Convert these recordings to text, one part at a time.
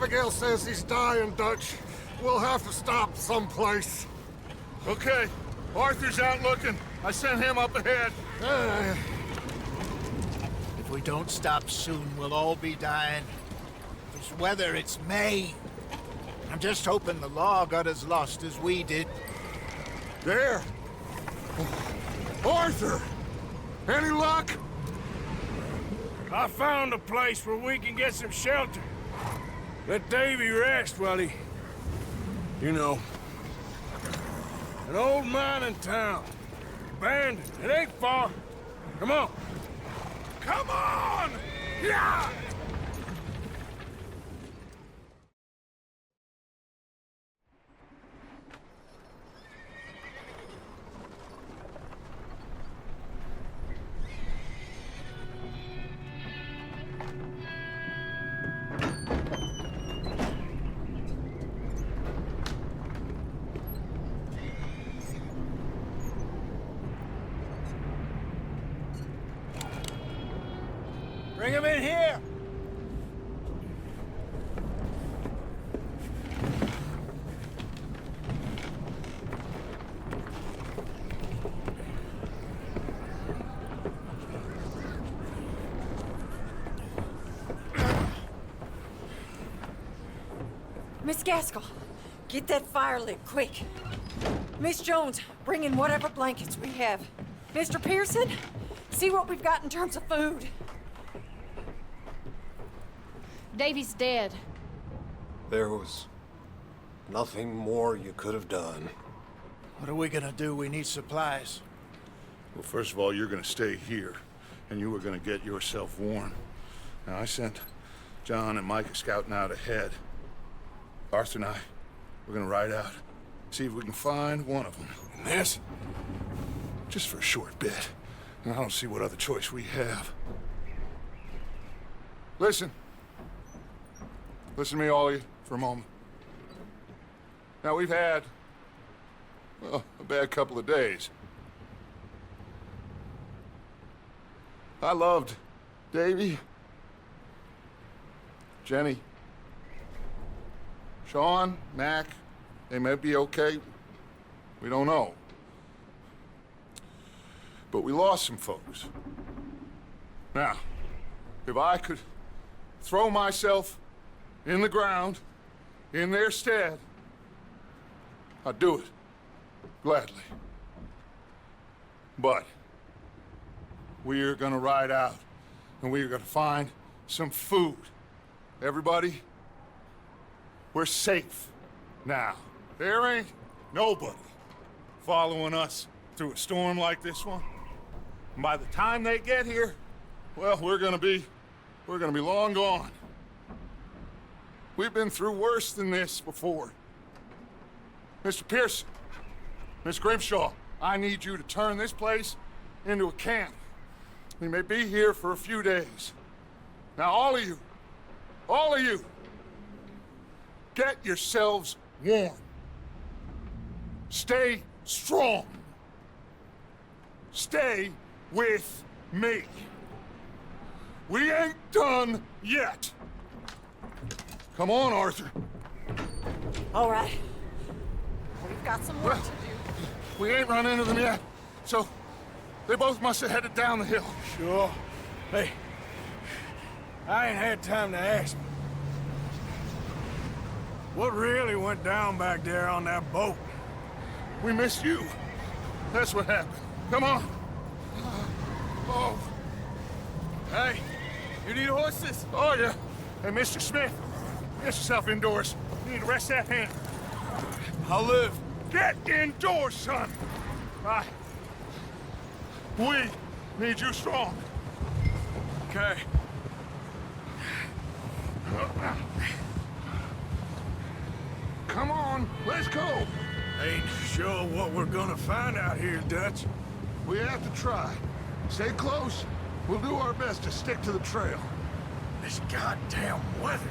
Abigail says he's dying, Dutch. We'll have to stop someplace. Okay, Arthur's out looking. I sent him up ahead. If we don't stop soon, we'll all be dying. This weather, it's May. I'm just hoping the law got as lost as we did. There! Arthur! Any luck? I found a place where we can get some shelter. Let Davy rest while he... You know. An old mining town. Abandoned. It ain't far. Come on. Come on! Yeah! Bring him in here! Miss Gaskell, get that fire lit, quick. Miss Jones, bring in whatever blankets we have. Mr. Pearson, see what we've got in terms of food. Davy's dead. There was nothing more you could have done. What are we gonna do? We need supplies. Well, first of all, you're gonna stay here, and you were gonna get yourself warm. Now, I sent John and Micah scouting out ahead. Arthur and I, we're gonna ride out, see if we can find one of them. And this, just for a short bit. And I don't see what other choice we have. Listen. Listen to me, all of you, for a moment. Now, we've had, well, a bad couple of days. I loved Davy, Jenny, Sean, Mac. They may be okay. We don't know. But we lost some folks. Now, if I could throw myself in the ground, in their stead, I'd do it, gladly. But we are gonna ride out, and we are gonna find some food. Everybody, we're safe now. There ain't nobody following us through a storm like this one. And by the time they get here, well, we're gonna be long gone. We've been through worse than this before. Mr. Pearson, Miss Grimshaw, I need you to turn this place into a camp. We may be here for a few days. Now, all of you, get yourselves warm. Stay strong. Stay with me. We ain't done yet. Come on, Arthur. All right. We've got some work to do. We ain't run into them yet, so they both must have headed down the hill. Sure. Hey, I ain't had time to ask. What really went down back there on that boat? We missed you. That's what happened. Come on. Oh. Hey, you need horses? Oh, yeah. Hey, Mr. Smith, get yourself indoors. You need to rest that hand. I'll live. Get indoors, son. We need you strong. Okay. Come on, let's go. Ain't sure what we're gonna find out here, Dutch. We have to try. Stay close. We'll do our best to stick to the trail. This goddamn weather.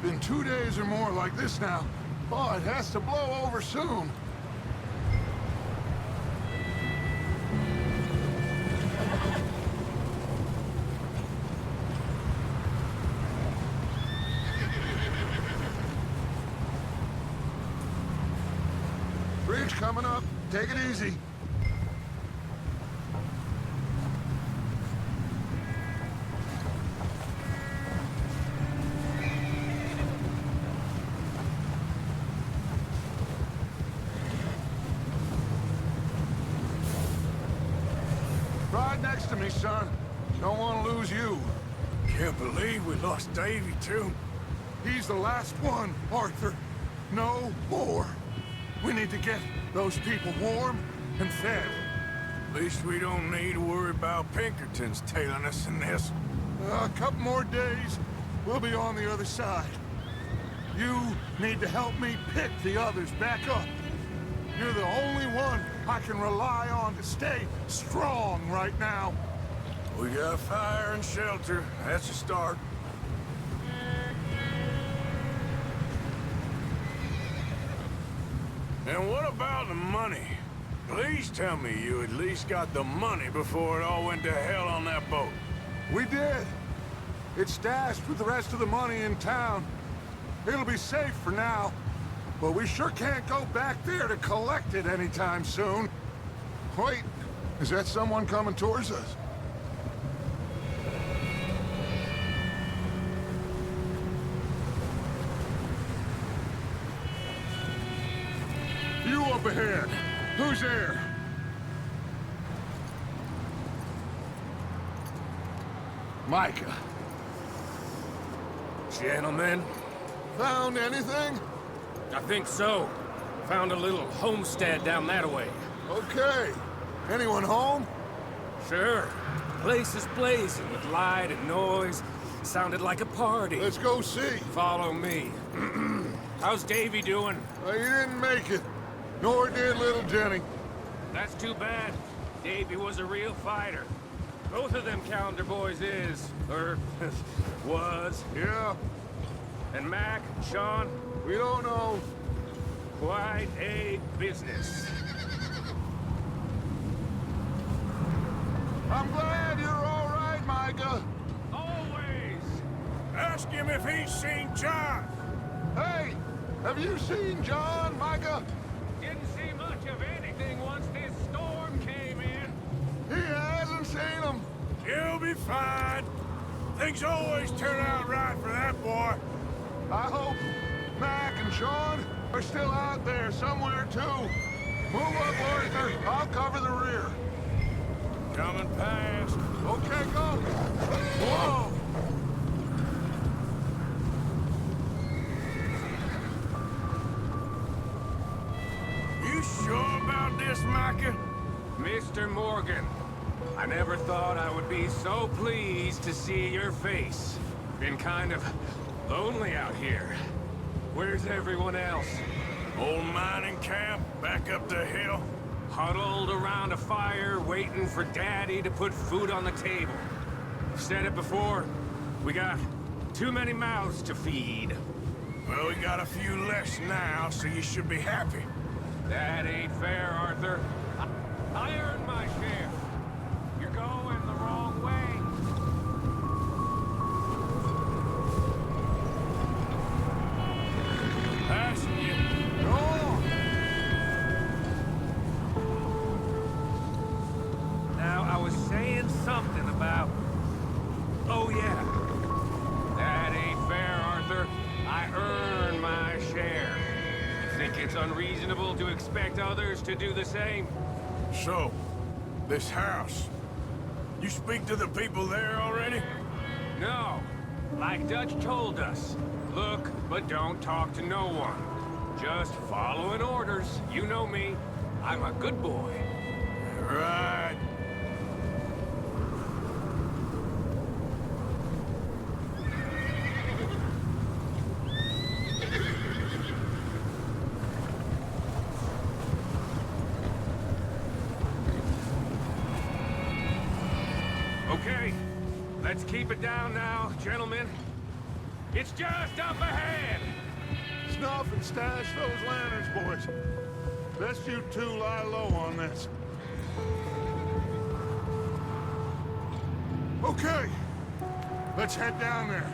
Been 2 days or more like this now. Oh, it has to blow over soon. Yep, take it easy. Ride next to me, son. Don't want to lose you. Can't believe we lost Davy, too. He's the last one, Arthur. No more. We need to get those people warm and fed. At least we don't need to worry about Pinkertons tailing us in this. A couple more days, we'll be on the other side. You need to help me pick the others back up. You're the only one I can rely on to stay strong right now. We got fire and shelter. That's a start. And what about the money? Please tell me you at least got the money before it all went to hell on that boat. We did. It's stashed with the rest of the money in town. It'll be safe for now. But we sure can't go back there to collect it anytime soon. Wait, is that someone coming towards us? You up ahead. Who's there? Micah. Gentlemen, Found anything? I think so. Found a little homestead down that way. Okay. Anyone home? Sure. Place is blazing with light and noise. Sounded like a party. Let's go see. Follow me. How's Davy doing? He didn't make it. Nor did little Jenny. That's too bad. Davy was a real fighter. Both of them calendar boys is, or was. Yeah, And Mac, Sean, we don't know. quite a business. I'm glad you're all right, Micah. Always! Ask him if he's seen John. Hey, have you seen John, Micah? Didn't see much of anything once this storm came in. He hasn't seen him. He'll be fine. Things always turn out right for that boy. I hope Mac and Sean are still out there somewhere, too. Move up, Arthur. I'll cover the rear. Coming past. Okay, go. Whoa! You sure about this, Micah? Mr. Morgan, I never thought I would be so pleased to see your face. Been kind of lonely out here. Where's everyone else? Old mining camp back up the hill. Huddled around a fire, waiting for Daddy to put food on the table. Said it before, we got too many mouths to feed. Well, we got a few less now, so you should be happy. That ain't fair, Arthur. I earned my share. You're going the wrong way. Passing you. Go on. Now, I was saying something about... Oh, yeah. That ain't fair, Arthur. I earn my share. You think it's unreasonable to expect others to do the same? So, this house. You speak to the people there already? No. Like Dutch told us. Look, but don't talk to no one. Just following orders. You know me. I'm a good boy. Right. Okay, let's keep it down now, gentlemen. It's just up ahead. Snuff and stash those lanterns, boys. Best you two lie low on this. Okay, let's head down there.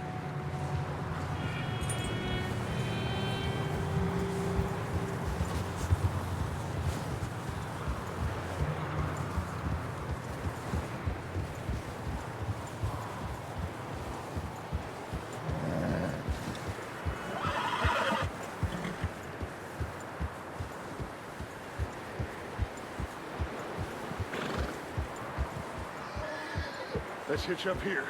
Let's hitch up here.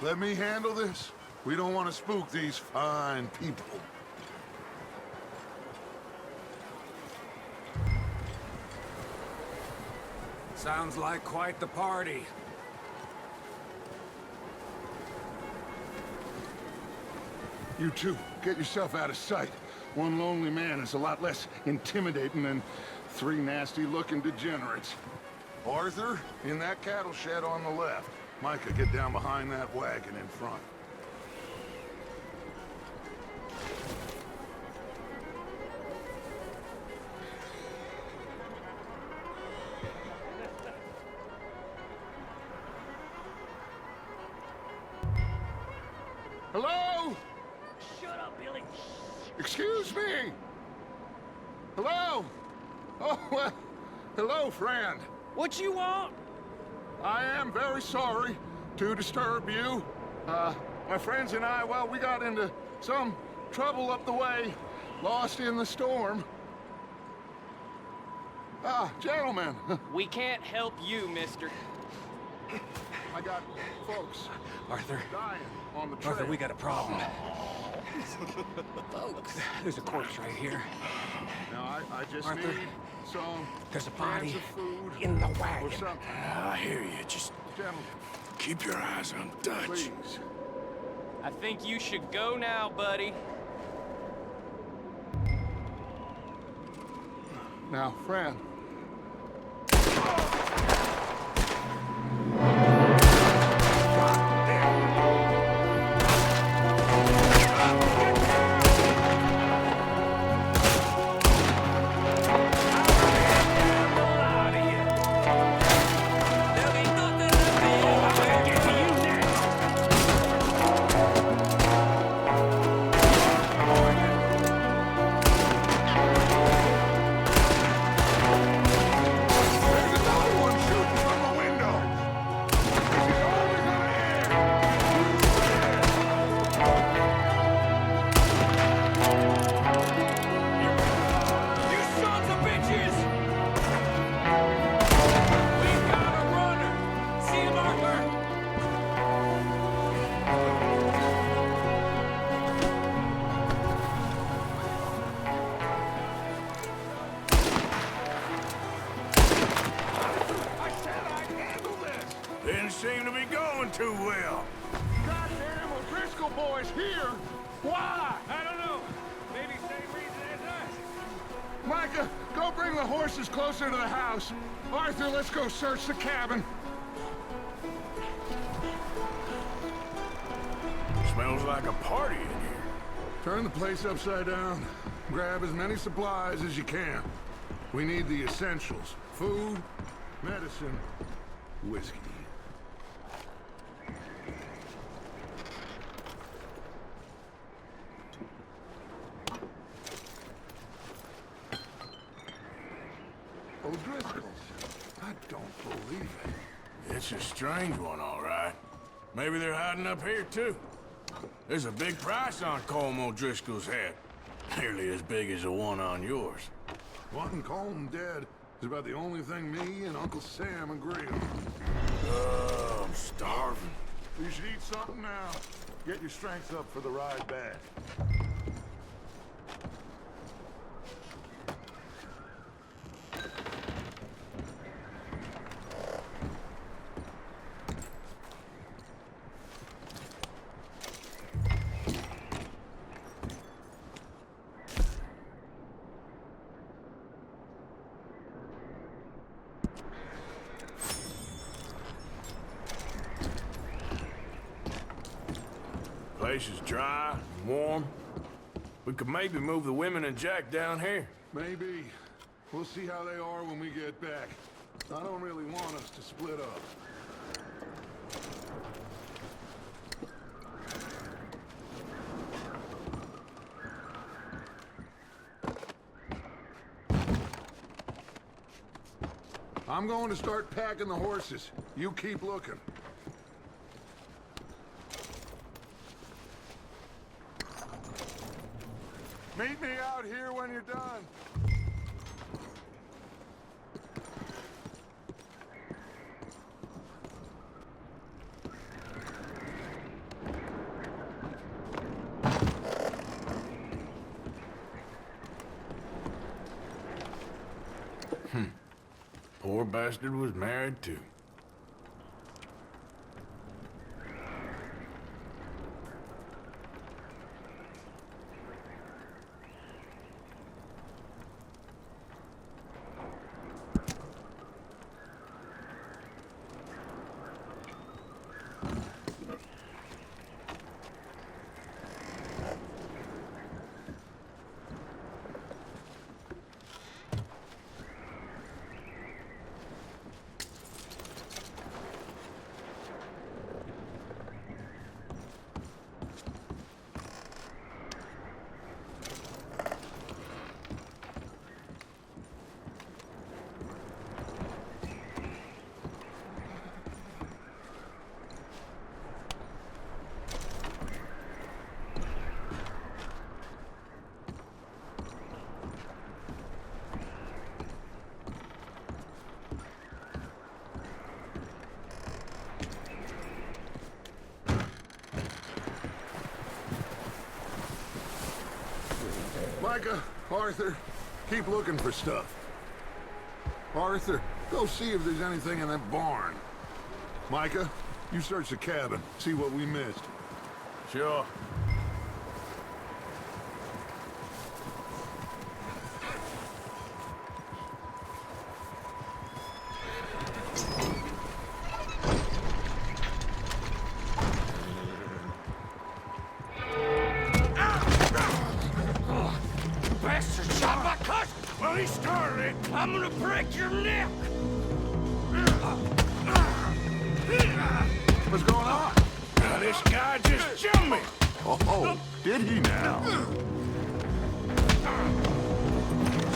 Let me handle this. We don't want to spook these fine people. Sounds like quite the party. You two, get yourself out of sight. One lonely man is a lot less intimidating than 3 nasty-looking degenerates. Arthur, in that cattle shed on the left. Micah, get down behind that wagon in front. Hello? Shut up, Billy. Excuse me? Hello? Oh, well, hello, friend. What you want? I am very sorry to disturb you. My friends and I, well, we got into some trouble up the way, lost in the storm. Gentlemen, We can't help you, mister. I got folks Arthur, dying on the trail. Arthur, we got a problem. There's a corpse right here. Now, I just Arthur, need some there's a cans body of food in the or wagon. something. I hear you. Just Gentlemen, keep your eyes on Dutch. please. I think you should go now, buddy. Now, friend. There's another one shooting from the window. This is only gonna end. You sons of bitches! We got a runner! See him, Arthur? I said I'd handle this. Didn't seem to be going too well. Goddamn O'Driscoll boys here. Why? I don't know. Maybe same reason as us. Micah, go bring the horses closer to the house. Arthur, let's go search the cabin. Smells like a party in here. Turn the place upside down. Grab as many supplies as you can. We need the essentials. Food, medicine, whiskey. O'Driscoll's. I don't believe it. It's a strange one, all right. Maybe they're hiding up here, too. There's a big price on Colm O'Driscoll's head. Nearly as big as the one on yours. Wanting Colm dead is about the only thing me and Uncle Sam agree on. I'm starving. You should eat something now. Get your strength up for the ride back. Place is dry, warm. We could maybe move the women and Jack down here. Maybe. We'll see how they are when we get back. I don't really want us to split up. I'm going to start packing the horses. You keep looking. Meet me out here when you're done. Poor bastard was married too. Micah, Arthur, keep looking for stuff. Arthur, go see if there's anything in that barn. Micah, you search the cabin, see what we missed. Sure. Bastard shot my cousin! Well, he started it. I'm gonna break your neck! What's going on? Now, this guy just jumped me. Oh, did he now?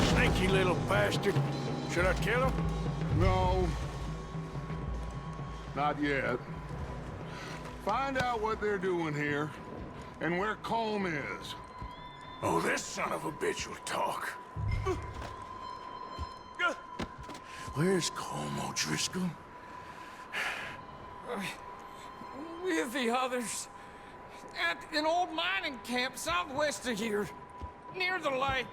Sneaky little bastard. Should I kill him? No. Not yet. Find out what they're doing here, and where Colm is. Oh, this son of a bitch will talk. Where's Colm O'Driscoll? With the others. At an old mining camp southwest of here. Near the lake.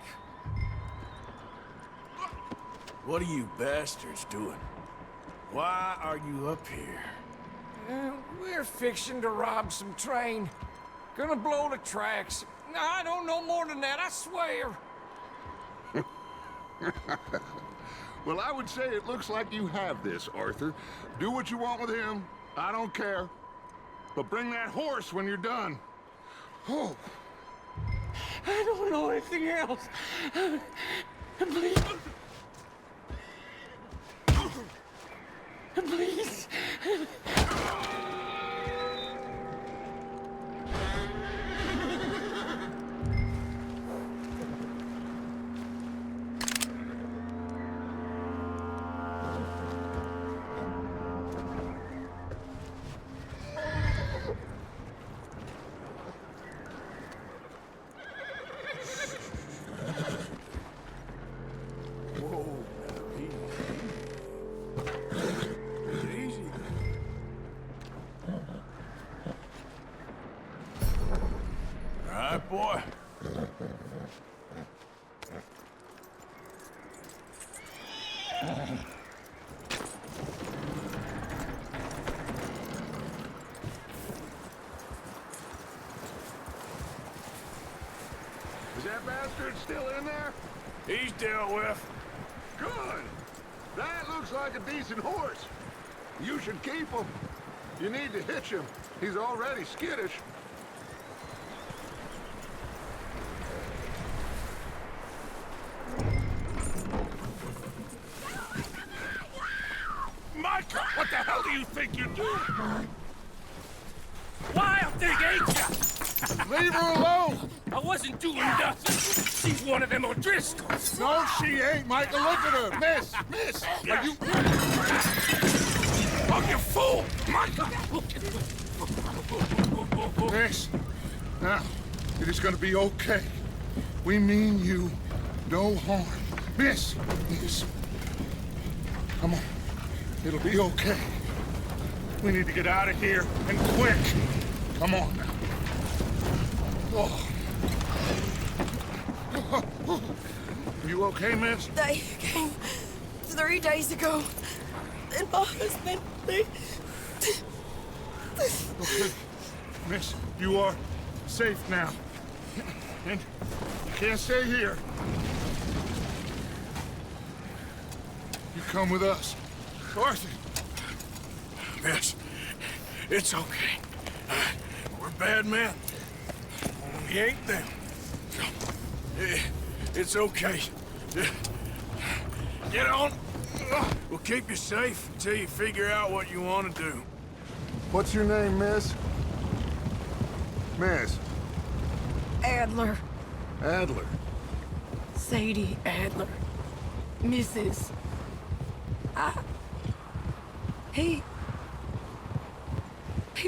What are you bastards doing? Why are you up here? We're fixing to rob some train. Gonna blow the tracks. I don't know more than that, I swear. Well, I would say it looks like you have this, Arthur. Do what you want with him. I don't care. But bring that horse when you're done. Oh. I don't know anything else. Please. Please. Boy. Is that bastard still in there? He's dealt with. Good. That looks like a decent horse. You should keep him. You need to hitch him. He's already skittish. Micah, what the hell do you think you're doing? Wild thing, ain't ya? Leave her alone! I wasn't doing nothing. She's one of them O'Driscolls. No, she ain't, Michael. Look at her. Miss, are you... Oh, you fool! Michael! Miss, now, it is gonna be okay. We mean you no harm. Miss, come on. It'll be okay. We need to get out of here, and quick. Come on now. Oh. You okay, miss? They came 3 days ago. And my husband, Okay. Miss, you are safe now. And you can't stay here. You come with us. Arthur. Miss, it's okay. We're bad men. We ain't them. It's okay. Get on. We'll keep you safe until you figure out what you want to do. What's your name, miss? Miss. Adler. Adler. Sadie Adler. Mrs. He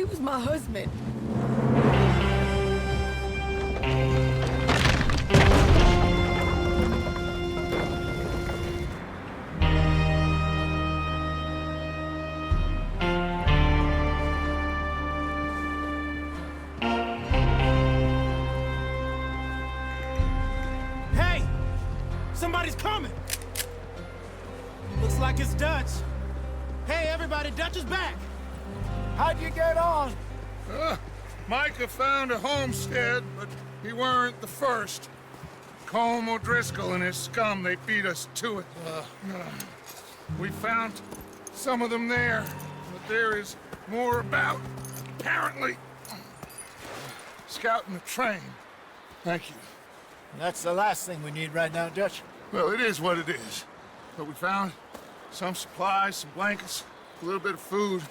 was my husband. Hey! Somebody's coming! Looks like it's Dutch. Hey, everybody, Dutch is back! How'd you get on? Micah found a homestead, but he weren't the first. Colm O'Driscoll and his scum, they beat us to it. We found some of them there, but there is more about, apparently. Scouting the train. Thank you. That's the last thing we need right now, Dutch. Well, it is what it is. But we found some supplies, some blankets, a little bit of food,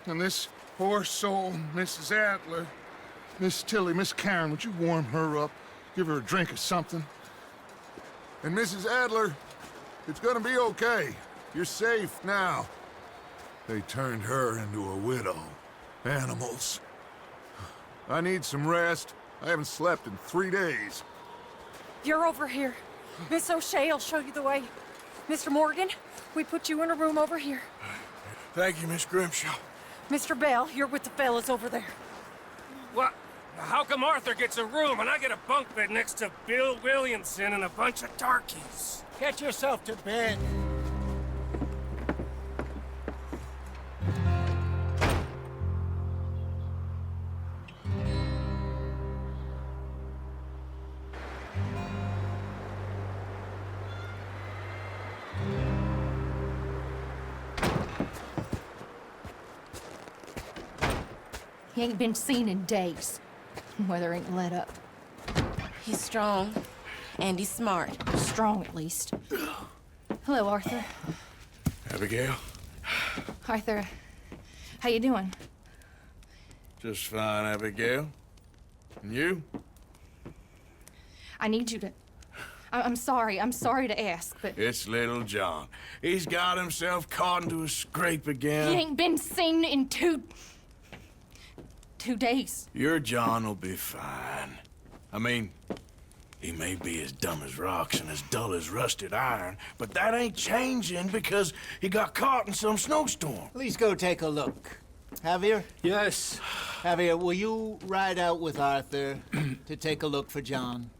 and this poor soul, Mrs. Adler. Miss Tilly, Miss Karen, would you warm her up? Give her a drink or something? And Mrs. Adler, it's gonna be okay. You're safe now. They turned her into a widow. Animals. I need some rest. I haven't slept in 3 days. You're over here. Miss O'Shea will show you the way. Mr. Morgan, we put you in a room over here. Thank you, Miss Grimshaw. Mr. Bell, you're with the fellas over there. What? How come Arthur gets a room and I get a bunk bed next to Bill Williamson and a bunch of darkies? Get yourself to bed. He ain't been seen in days. Weather ain't let up. He's strong, and he's smart. Strong, at least. Hello, Arthur. Abigail? Arthur, how you doing? Just fine, Abigail. And you? I need you to... I'm sorry to ask, but... It's little John. He's got himself caught into a scrape again. He ain't been seen in 2 days. Your John will be fine. I mean, he may be as dumb as rocks and as dull as rusted iron, but that ain't changing because he got caught in some snowstorm. Please go take a look. Javier? Yes. Javier, will you ride out with Arthur to take a look for John?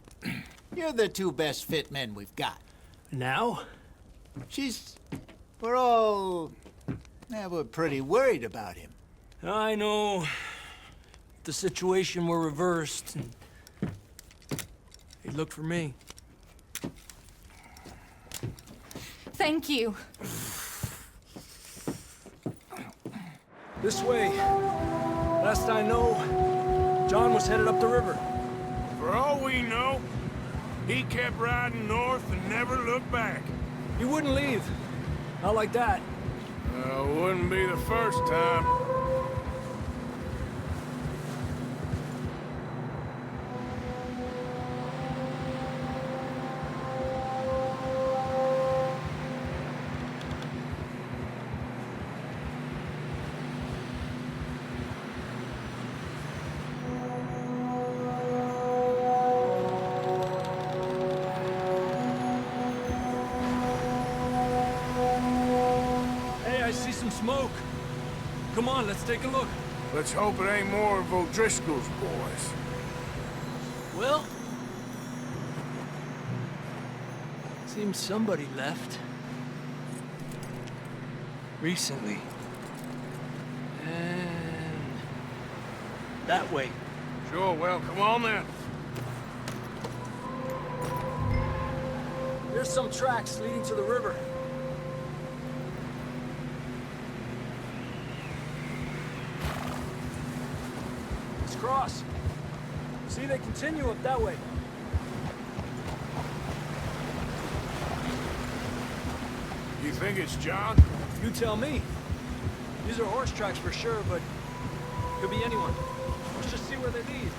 You're the 2 best fit men we've got. Now? We're pretty worried about him. I know. The situation were reversed, and he looked for me. Thank you. This way. Last I know, John was headed up the river. For all we know, he kept riding north and never looked back. He wouldn't leave. Not like that. Wouldn't be the first time. Come on, let's take a look. Let's hope it ain't more of O'Driscoll's boys. Well, seems somebody left. Recently. And that way. Sure, well, come on then. There's some tracks leading to the river. Let's cross. See, they continue up that way. You think it's John? You tell me. These are horse tracks for sure, but could be anyone. Let's just see where they lead.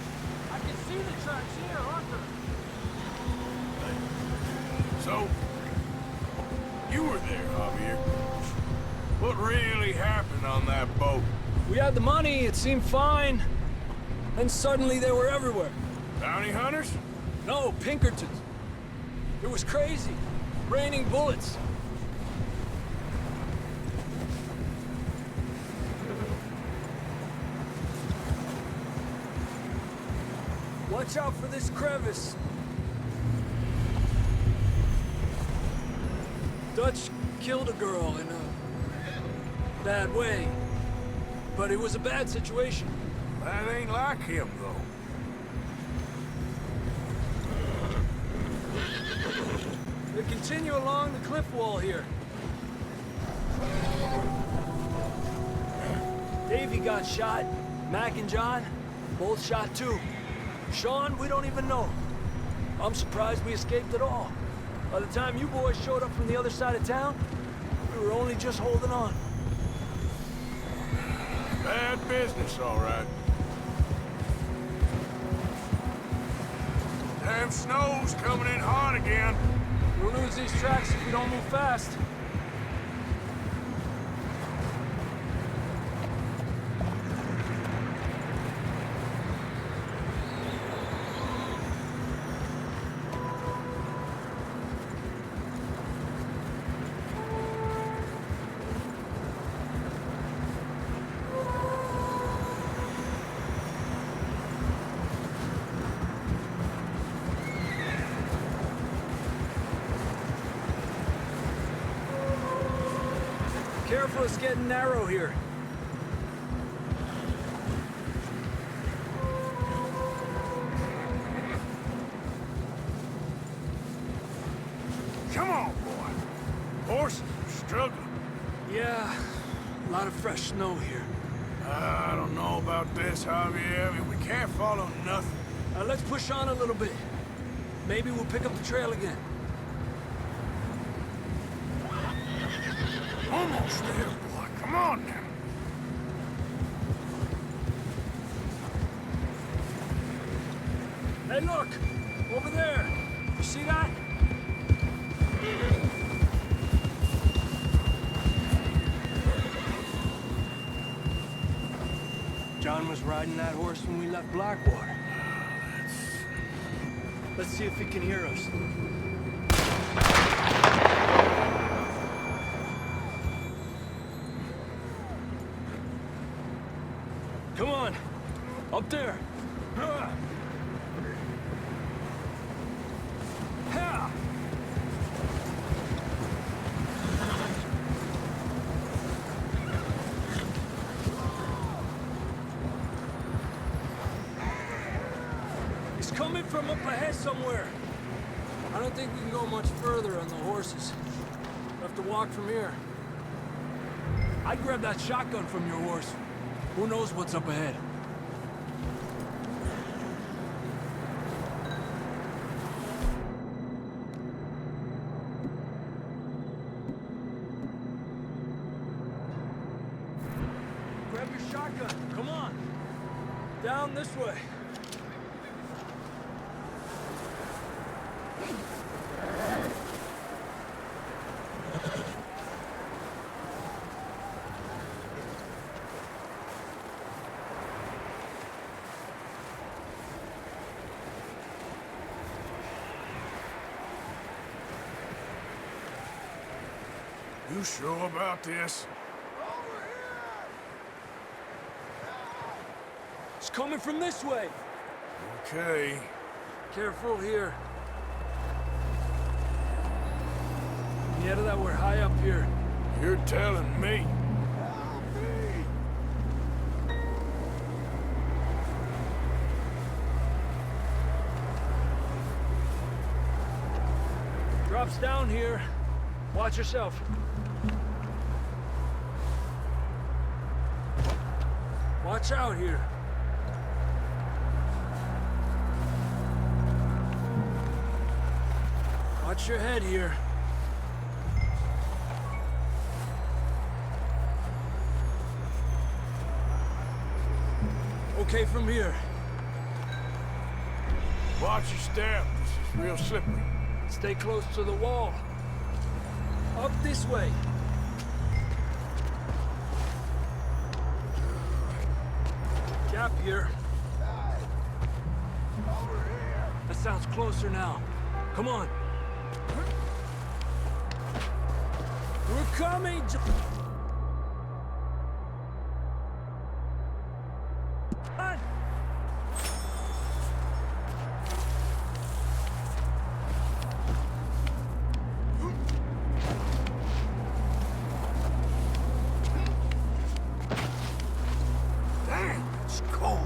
I can see the tracks here, Arthur. So, you were there, Javier. What really happened on that boat? We had the money, it seemed fine. Then suddenly they were everywhere. Bounty hunters? No, Pinkertons. It was crazy. Raining bullets. Watch out for this crevice. Dutch killed a girl in a bad way. But it was a bad situation. That ain't like him, though. They continue along the cliff wall here. Davey got shot. Mac and John, both shot too. Sean, we don't even know. I'm surprised we escaped at all. By the time you boys showed up from the other side of town, we were only just holding on. Bad business, all right. Damn snow's coming in hot again. We'll lose these tracks if we don't move fast. Careful, it's getting narrow here. Come on, boy. Horses are struggling. Yeah, a lot of fresh snow here. I don't know about this, Javier. I mean, we can't follow nothing. Let's push on a little bit. Maybe we'll pick up the trail again. Almost there, boy. Come on now. Hey, look! Over there! You see that? John was riding that horse when we left Blackwater. Let's see if he can hear us. Come on! Up there! Ha! He's coming from up ahead somewhere. I don't think we can go much further on the horses. We'll have to walk from here. I'd grab that shotgun from your horse. Who knows what's up ahead? Grab your shotgun. Come on. Down this way. You sure about this? coming from this way. Okay. Careful here. Yeah, that we're high up here. You're telling me. Drops down here. Watch yourself. Watch out here. Watch your head here. Okay from here. Watch your step. This is real slippery. Stay close to the wall. Up this way. Gap here. That sounds closer now. Come on. We're coming! John! Damn, it's cold.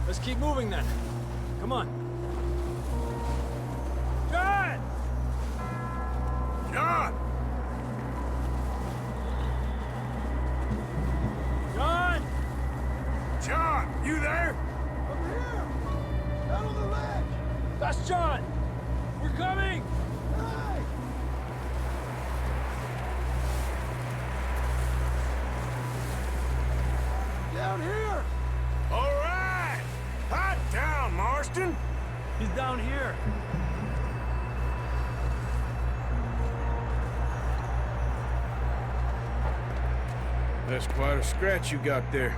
Let's keep moving then. Come on. John! John! John! John, you there? I'm here! Out on the ledge! That's John! We're coming! Hey! Down here! All right! Hot down, Marston! He's down here. That's quite a scratch you got there.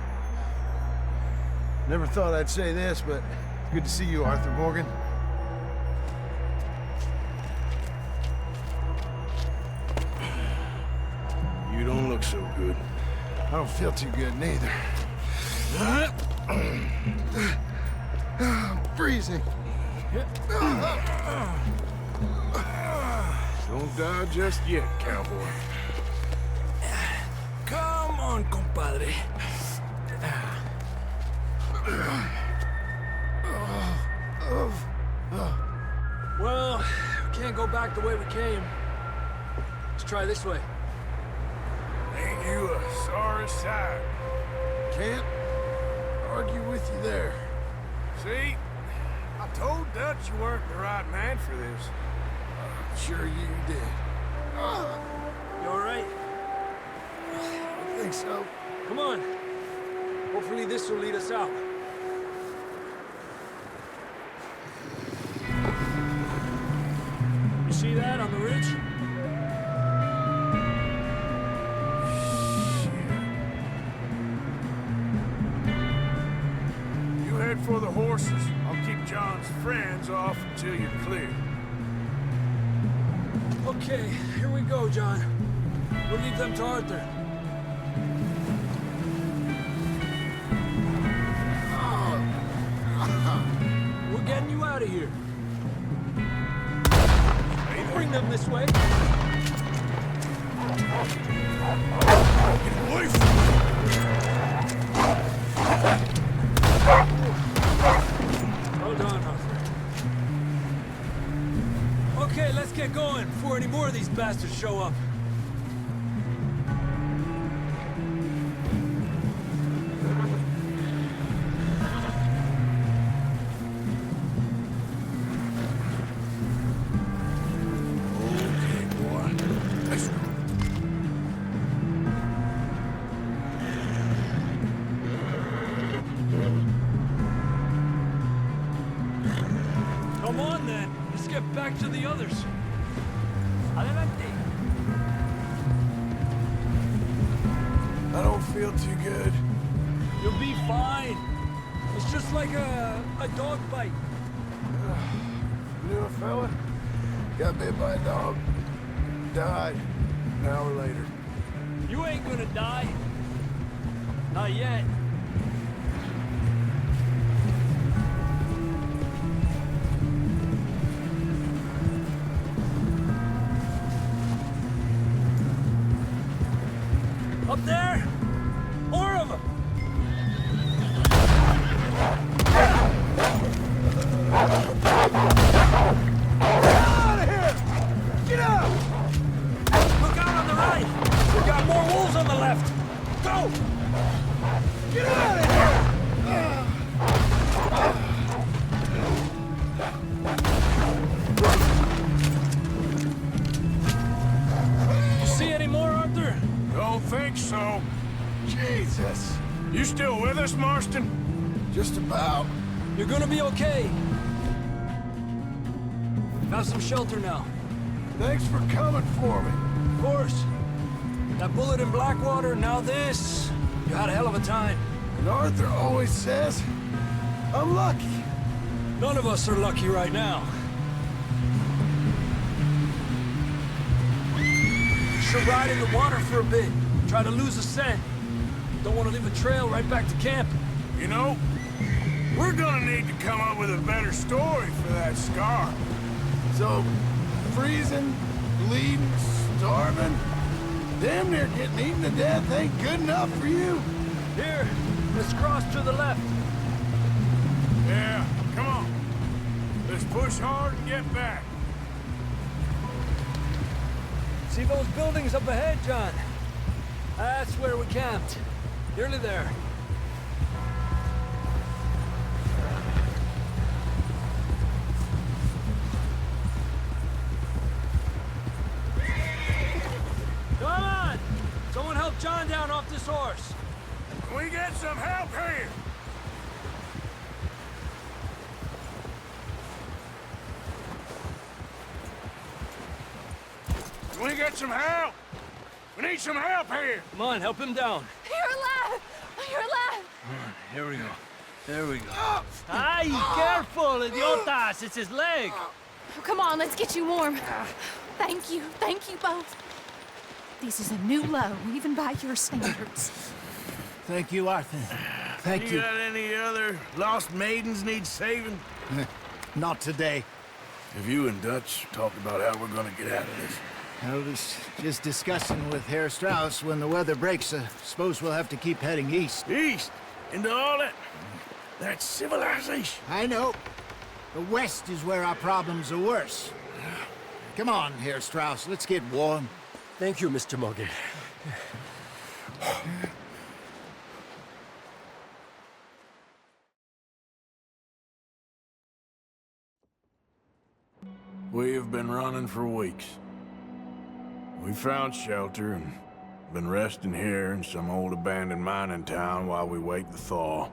Never thought I'd say this, but it's good to see you, Arthur Morgan. You don't look so good. I don't feel too good, neither. I'm freezing. Don't die just yet, cowboy. Come on, compadre. Well, we can't go back the way we came. Let's try this way. Ain't you a sorry sight? Can't argue with you there. See? I told Dutch you weren't the right man for this. I'm sure you did. You all right? I think so. Come on. Hopefully this will lead us out. You see that on the ridge? You head for the horses. I'll keep John's friends off until you're clear. Okay, here we go, John. We'll leave them to Arthur. We're getting you out of here. We'll bring them this way. Get away from me! Hold on, Arthur. Okay, let's get going before any more of these bastards show up. Okay, boy. Let's go. Come on, then. Let's get back to the others. Adelante. I don't feel too good. You'll be fine. It's just like a dog bite. New fella? Got bit by a dog. Died an hour later. You ain't gonna die. Not yet. Up there? More of them! Get out of here! Get out! Look out on the right! We got more wolves on the left! Go! Get out of here! You see any more, Arthur? Don't think so. Jesus. You still with us, Marston? Just about. You're gonna be okay. Got some shelter now. Thanks for coming for me. Of course. That bullet in Blackwater, now this. You had a hell of a time. And Arthur always says, I'm lucky. None of us are lucky right now. Should ride in the water for a bit. Try to lose a scent. Don't want to leave a trail right back to camp. You know, we're gonna need to come up with a better story for that scar. So, freezing, bleeding, starving, damn near getting eaten to death ain't good enough for you? Here, let's cross to the left. Yeah, come on. Let's push hard and get back. See those buildings up ahead, John? That's where we camped. Nearly there. Come on! Someone help John down off this horse. Can we get some help here? Can we get some help? We need some help here. Come on, help him down. You're alive! You're alive! Here we go. There we go. Ay, careful, idiotas! It's his leg. Oh, come on, let's get you warm. Thank you both. This is a new low, even by your standards. Thank you, Arthur. Thank you. You got any other lost maidens need saving? Not today. Have you and Dutch talked about how we're gonna get out of this? I was just discussing with Herr Strauss when the weather breaks. Suppose we'll have to keep heading east. East? Into all that civilization? I know. The west is where our problems are worse. Come on, Herr Strauss, let's get warm. Thank you, Mr. Morgan. We have been running for weeks. We found shelter and been resting here in some old abandoned mining town while we wait the thaw.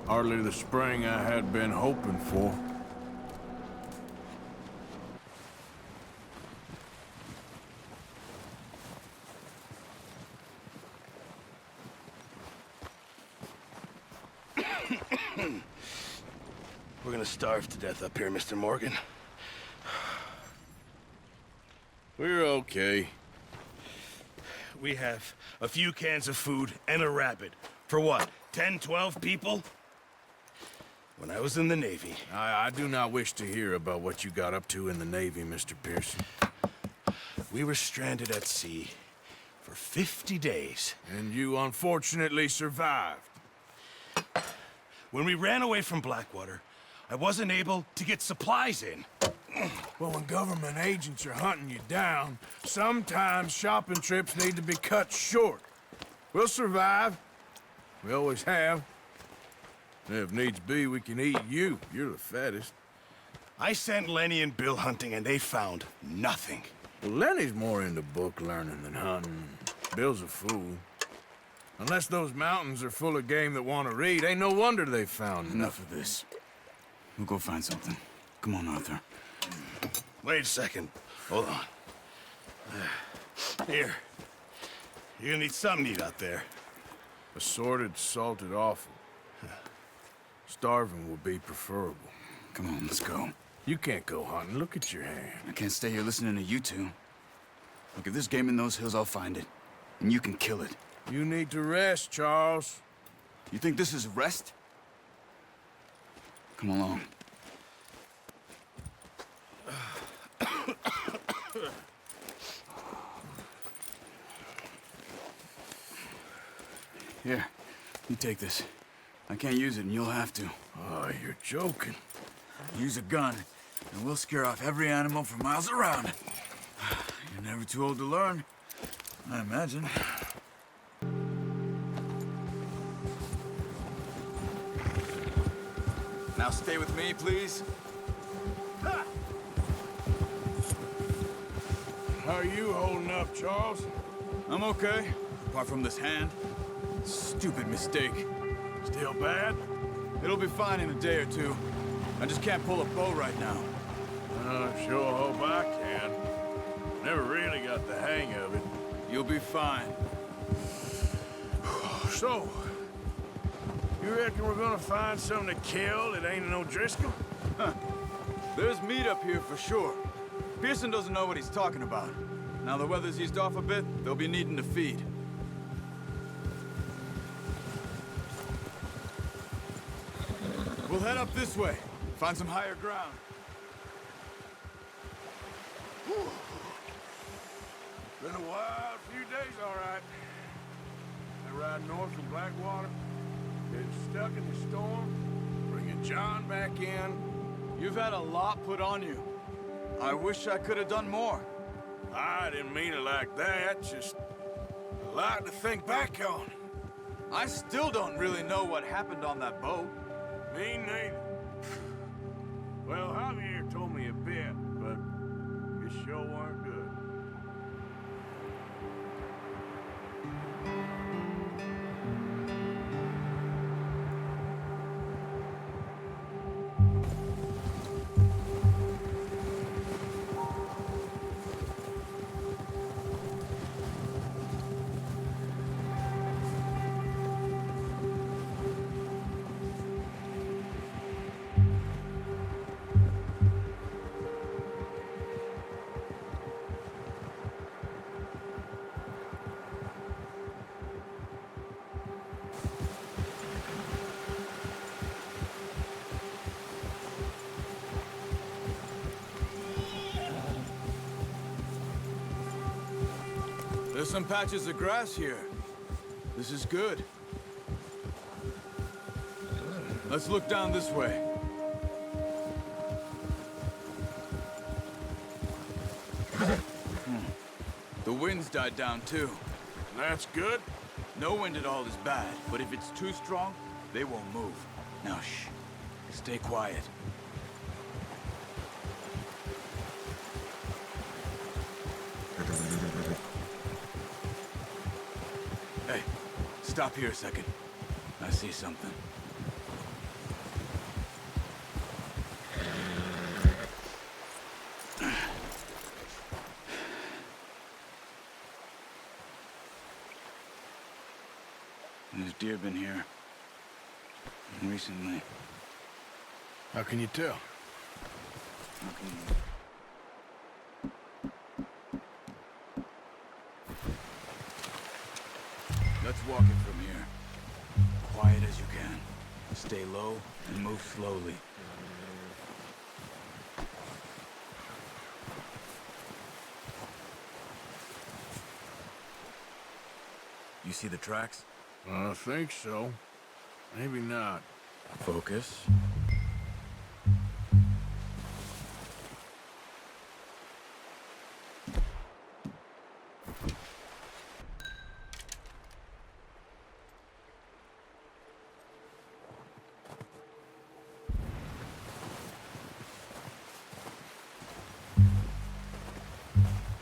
Hardly the spring I had been hoping for. We're gonna starve to death up here, Mr. Morgan. We're okay. We have a few cans of food and a rabbit. For what, 10, 12 people? When I was in the Navy... I do not wish to hear about what you got up to in the Navy, Mr. Pearson. We were stranded at sea for 50 days. And you unfortunately survived. When we ran away from Blackwater, I wasn't able to get supplies in. Well, when government agents are hunting you down, sometimes shopping trips need to be cut short. We'll survive. We always have. And if needs be, we can eat you. You're the fattest. I sent Lenny and Bill hunting, and they found nothing. Well, Lenny's more into book learning than hunting. Bill's a fool. Unless those mountains are full of game that want to read, ain't no wonder they found Enough of this. We'll go find something. Come on, Arthur. Wait a second. Hold on. Here. You're gonna need something to eat out there. Assorted, salted offal. Starving will be preferable. Come on, let's go. You can't go hunting. Look at your hand. I can't stay here listening to you two. Look, if there's game in those hills, I'll find it. And you can kill it. You need to rest, Charles. You think this is rest? Come along. Here, you take this. I can't use it, and you'll have to. Oh, you're joking. Use a gun, and we'll scare off every animal for miles around. You're never too old to learn, I imagine. Now stay with me, please. How are you holding up, Charles? I'm okay, apart from this hand. Stupid mistake. Still bad? It'll be fine in a day or two. I just can't pull a bow right now. I sure hope I can. Never really got the hang of it. You'll be fine. So, you reckon we're gonna find something to kill that ain't no Driscoll? Huh. There's meat up here for sure. Pearson doesn't know what he's talking about. Now the weather's eased off a bit, they'll be needing to feed. We'll head up this way. Find some higher ground. Been a wild few days, all right. I ride north from Blackwater, getting stuck in the storm, bringing John back in. You've had a lot put on you. I wish I could have done more. I didn't mean it like that, just a lot to think back on. I still don't really know what happened on that boat. Me neither. Well, Javier told me a bit, but it sure weren't good. There's some patches of grass here. This is good. Let's look down this way. The wind's died down too. That's good. No wind at all is bad, but if it's too strong, they won't move. Now shh. Stay quiet. Hey, stop here a second. I see something. There's deer been here recently. How can you tell? How can you... Let's walk it from here. Quiet as you can. Stay low and move slowly. You see the tracks? I think so. Maybe not. Focus.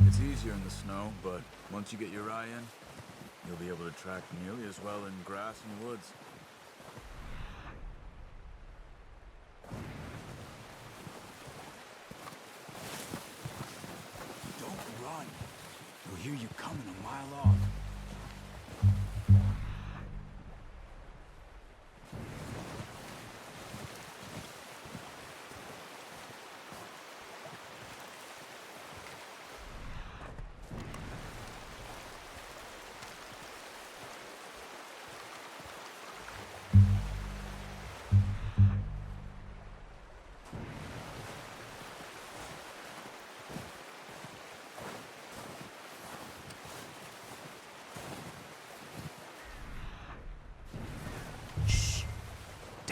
It's easier in the snow, but once you get your eye in, you'll be able to track nearly as well in grass and woods. Don't run. They'll hear you coming a mile off.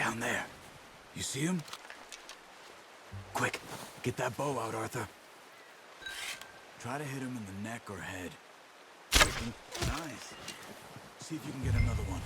Down there. You see him? Quick, get that bow out, Arthur. Try to hit him in the neck or head. Nice. See if you can get another one.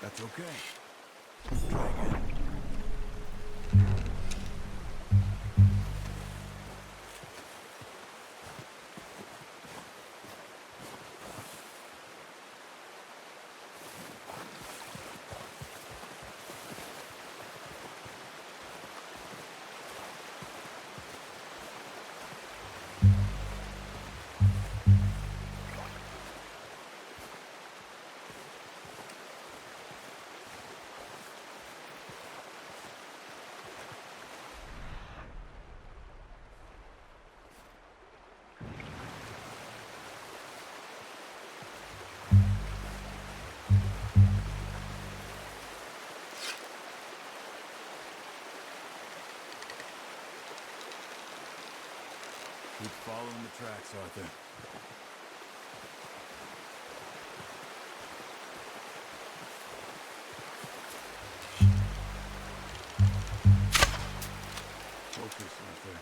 That's okay. Try again. Keep following the tracks, Arthur. Focus, Arthur.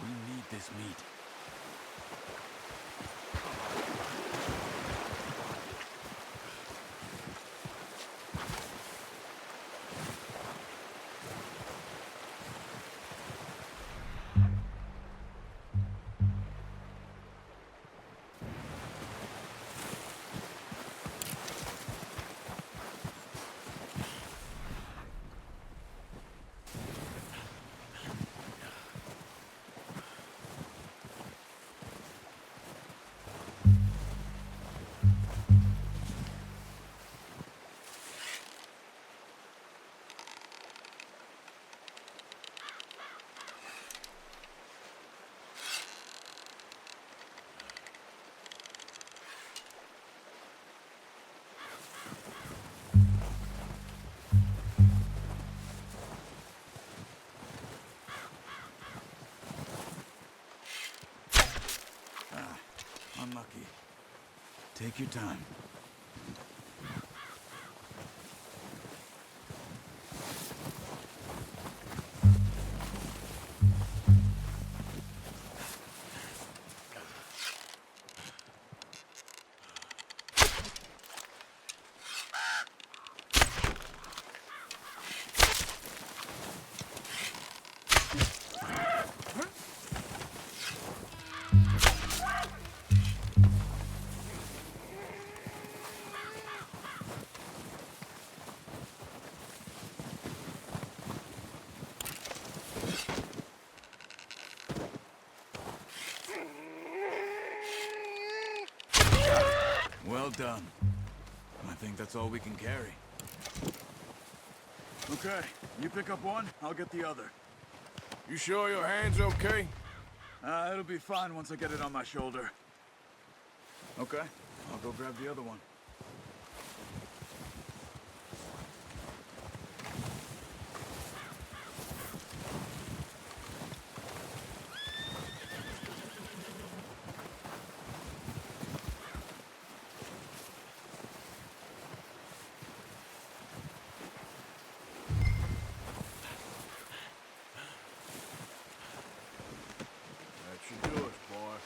We need this meat. Unlucky. Take your time. Well done. I think that's all we can carry. Okay, you pick up one, I'll get the other. You sure your hand's okay? It'll be fine once I get it on my shoulder. Okay, I'll go grab the other one. That should do it, boy.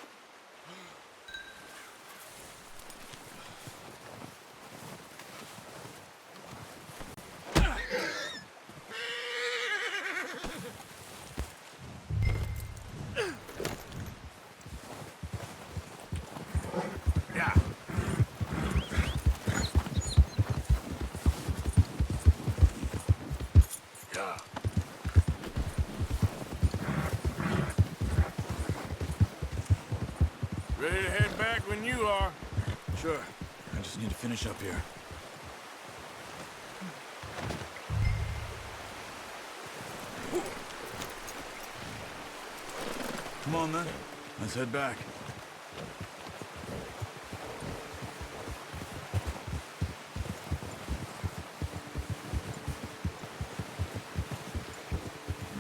Ready to head back when you are. Sure. I just need to finish up here. Come on, then. Let's head back.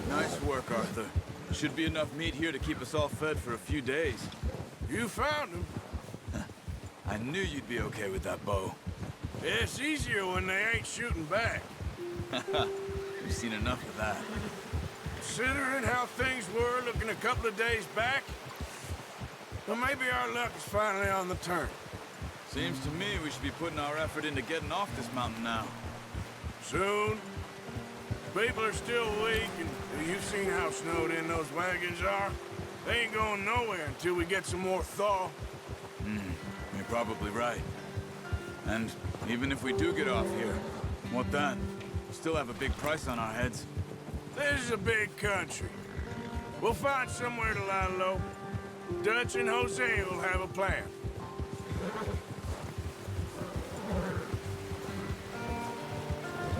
Nice work, Arthur. Should be enough meat here to keep us all fed for a few days. You found him. I knew you'd be okay with that bow. It's easier when they ain't shooting back. We've seen enough of that. Considering how things were looking a couple of days back, well, maybe our luck is finally on the turn. Seems to me we should be putting our effort into getting off this mountain now. Soon. People are still weak, and you've seen how snowed in those wagons are. They ain't going nowhere until we get some more thaw. You're probably right. And even if we do get off here, what then? We still have a big price on our heads. This is a big country. We'll find somewhere to lie low. Dutch and Jose will have a plan.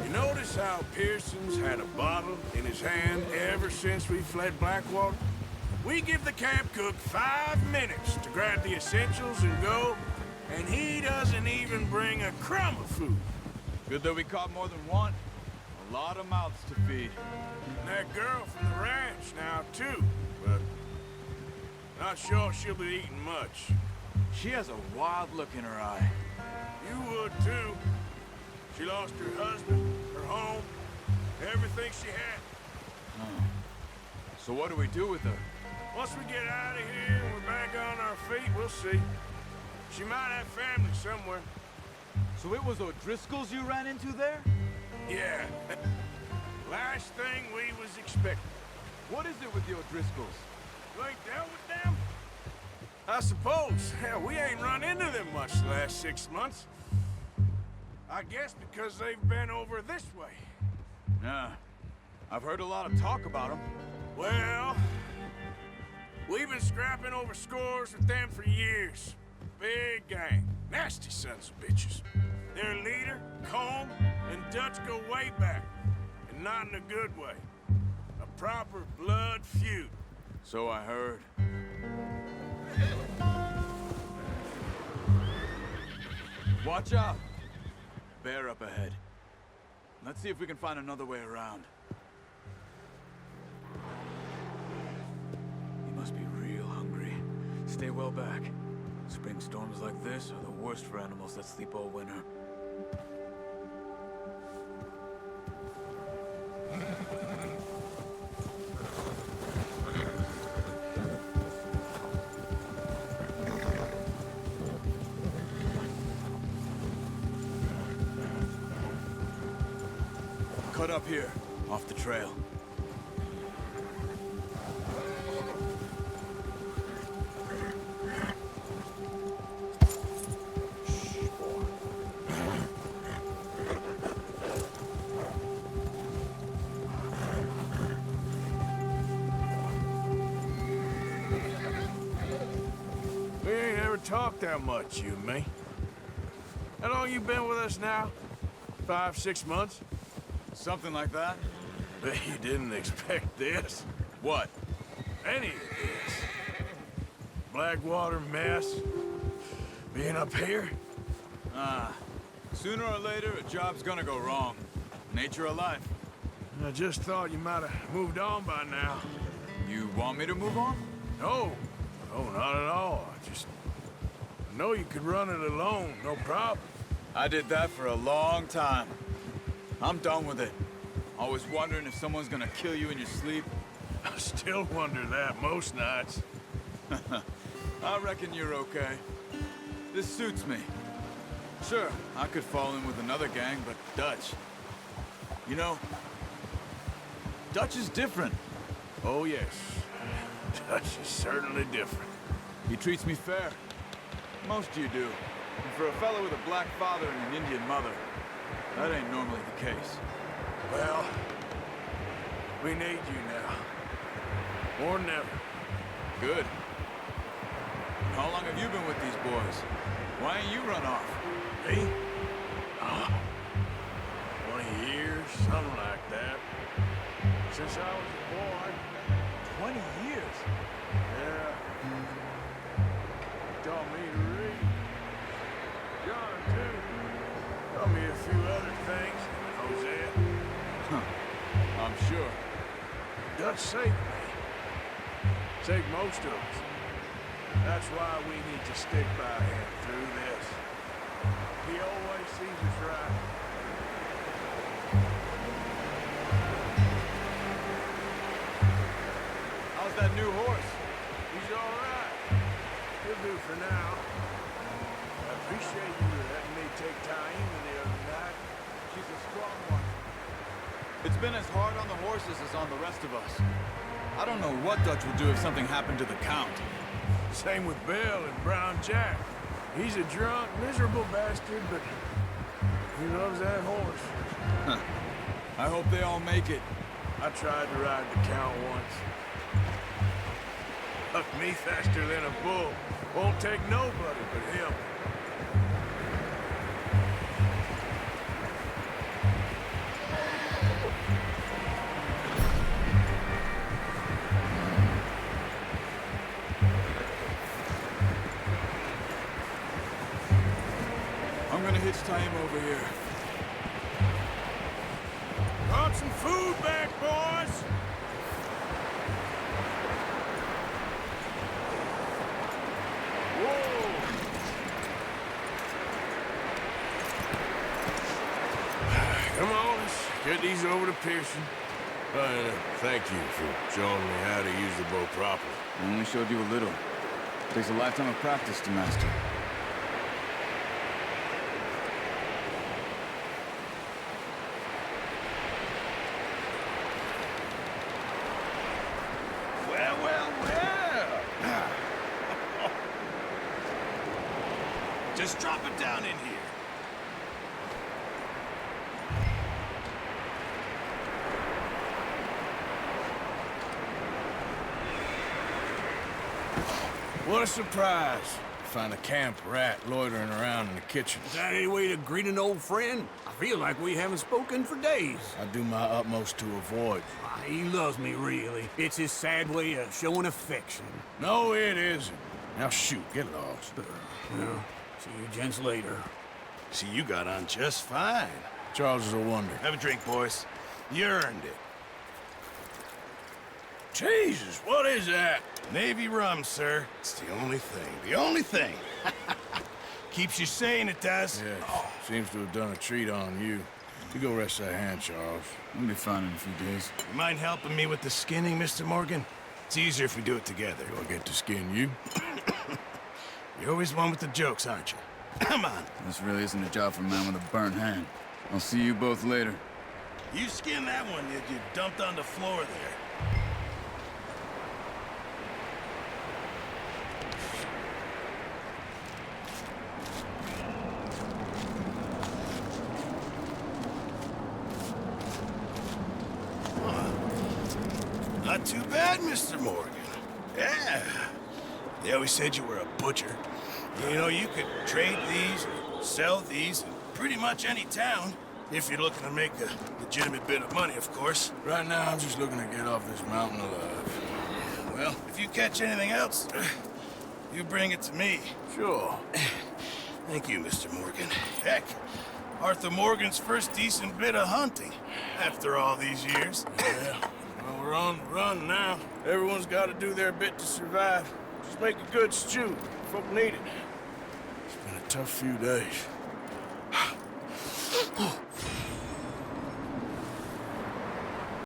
You notice how Pearson's had a bottle in his hand ever since we fled Blackwater? We give the camp cook 5 minutes to grab the essentials and go, and he doesn't even bring a crumb of food. Good that we caught more than one. A lot of mouths to feed. And that girl from the ranch now, too, but not sure she'll be eating much. She has a wild look in her eye. You would, too. She lost her husband, her home, everything she had. Oh. So what do we do with her? Once we get out of here and we're back on our feet, we'll see. She might have family somewhere. So it was O'Driscoll's you ran into there? Yeah. Last thing we was expecting. What is it with the O'Driscolls? You ain't dealt with them? I suppose. Hell, we ain't run into them much the last 6 months. I guess because they've been over this way. Yeah. I've heard a lot of talk about them. Well, we've been scrapping over scores with them for years. Big gang. Nasty sons of bitches. Their leader, Combe, and Dutch go way back. And not in a good way. A proper blood feud. So I heard. Watch out! Bear up ahead. Let's see if we can find another way around. He must be real hungry. Stay well back. Spring storms like this are the worst for animals that sleep all winter. Cut up here, off the trail. We ain't ever talked that much, you and me. How long you been with us now? 5, 6 months? Something like that. Bet you didn't expect this. What? Any of this. Blackwater mess. Being up here? Sooner or later, a job's gonna go wrong. Nature of life. I just thought you might have moved on by now. You want me to move on? No. No, not at all. I know you could run it alone, no problem. I did that for a long time. I'm done with it. Always wondering if someone's gonna kill you in your sleep. I still wonder that most nights. I reckon you're okay. This suits me. Sure, I could fall in with another gang, but Dutch. You know, Dutch is different. Oh, yes. Dutch is certainly different. He treats me fair. Most of you do. And for a fellow with a black father and an Indian mother, that ain't normally the case. Well, we need you now. More than ever. Good. How long have you been with these boys? Why ain't you run off? Me? 20 years, something like that. Since I was a boy. 20 years? Dutch saved me. Saved most of us. That's why we need to stick by him through this. He always sees us right. How's that new horse? He's all right. He'll do for now. I appreciate you letting me take Taima the other night. She's a strong one. It's been as hard on the horses as on the rest of us. I don't know what Dutch would do if something happened to the Count. Same with Bill and Brown Jack. He's a drunk, miserable bastard, but he loves that horse. Huh. I hope they all make it. I tried to ride the Count once. Hucked me faster than a bull. Won't take nobody but him. I'm gonna hitch Taima over here. Brought some food back, boys! Whoa! Come on, let's get these over to Pearson. Thank you for showing me how to use the bow properly. I only showed you a little. It takes a lifetime of practice to master. Just drop it down in here. What a surprise. Find a camp rat loitering around in the kitchen. Is that any way to greet an old friend? I feel like we haven't spoken for days. I do my utmost to avoid. He loves me, really. It's his sad way of showing affection. No, it isn't. Now shoot, get lost. Well, see you gents later. See, you got on just fine. Charles is a wonder. Have a drink, boys. You earned it. Jesus, what is that? Navy rum, sir. It's the only thing. The only thing. Keeps you sane, it does. Yes. Seems to have done a treat on you. You go rest that hand, Charles. I'll be fine in a few days. You mind helping me with the skinning, Mr. Morgan? It's easier if we do it together. Do I get to skin you? You're always one with the jokes, aren't you? Come on. This really isn't a job for a man with a burnt hand. I'll see you both later. You skin that one that you dumped on the floor there. Not too bad, Mr. Morgan. Yeah. They always said you were a butcher. You know, you could trade these, or sell these, in pretty much any town. If you're looking to make a legitimate bit of money, of course. Right now, I'm just looking to get off this mountain alive. Well, if you catch anything else, you bring it to me. Sure. Thank you, Mr. Morgan. Heck, Arthur Morgan's first decent bit of hunting after all these years. Yeah. Well, we're on the run now. Everyone's got to do their bit to survive. Just make a good stew. Folk need it. It's been a tough few days.